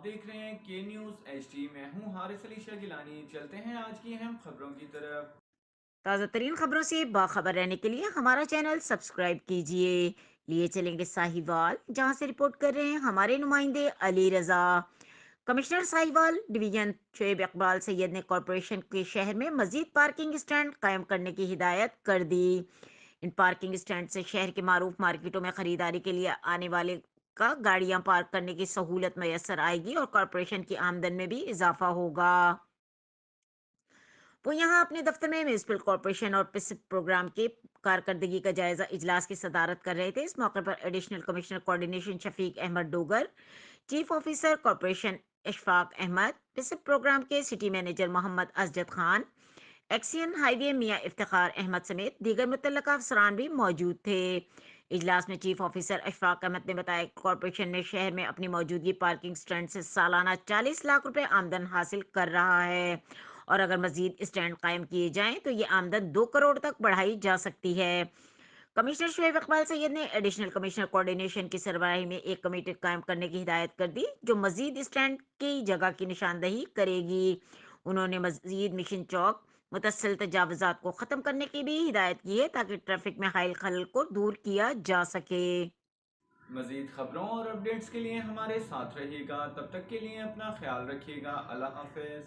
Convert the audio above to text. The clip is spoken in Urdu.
آپ دیکھ رہے ہیں کے نیوز ایچ ڈی، میں ہوں حارث علی شاہ گیلانی۔ چلتے ہیں آج کی اہم خبروں کی طرف۔ تازہ ترین خبروں سے باخبر رہنے کے لیے ہمارا چینل سبسکرائب کیجیے۔ لیے چلیں گے ساہیوال، جہاں سے رپورٹ کر رہے ہیں ہمارے نمائندے علی رضا۔ کمشنر ساہیوال ڈویژن شعیب اقبال سید نے کارپوریشن کے شہر میں مزید پارکنگ اسٹینڈ قائم کرنے کی ہدایت کر دی۔ ان پارکنگ اسٹینڈ سے شہر کے معروف مارکیٹوں میں خریداری کے لیے آنے والے کا گاڑیاں پارک کرنے کی سہولت میسر آئے گی اور کارپوریشن کی آمدن میں بھی اضافہ ہوگا۔ وہ یہاں اپنے دفتر میں میونسپل کارپوریشن اور پسپ پروگرام کے کارکردگی کا جائزہ اجلاس کی صدارت کر رہے تھے۔ اس موقع پر additional commissioner coordination Shafiq Ahmad Dogar, chief officer corporation Ashfaq Ahmad, پسپ پروگرام کے city manager Muhammad Asjad Khan, XEN highway Mian Iftikhar Ahmad سمیت دیگر متعلقہ افسران بھی موجود تھے۔ اجلاس میں چیف آفیسر اشفاق احمد نے بتایا کہ کارپوریشن میں شہر میں اپنی موجودگی پارکنگ سٹینڈ سے سالانہ 40 لاکھ روپے آمدن حاصل کر رہا ہے، اور اگر مزید اسٹینڈ قائم کیے جائیں تو یہ آمدن 2 کروڑ تک بڑھائی جا سکتی ہے۔ کمشنر شعیب اقبال سید نے ایڈیشنل کمشنر کوارڈینیشن کی سربراہی میں ایک کمیٹی قائم کرنے کی ہدایت کر دی، جو مزید اسٹینڈ کی جگہ کی نشاندہی کرے گی۔ انہوں نے مزید مشن چوک متصل تجاوزات کو ختم کرنے کی بھی ہدایت کی ہے، تاکہ ٹریفک میں حائل خلل کو دور کیا جا سکے۔ مزید خبروں اور اپڈیٹس کے لیے ہمارے ساتھ رہیے گا، تب تک کے لیے اپنا خیال رکھیے گا۔ اللہ حافظ۔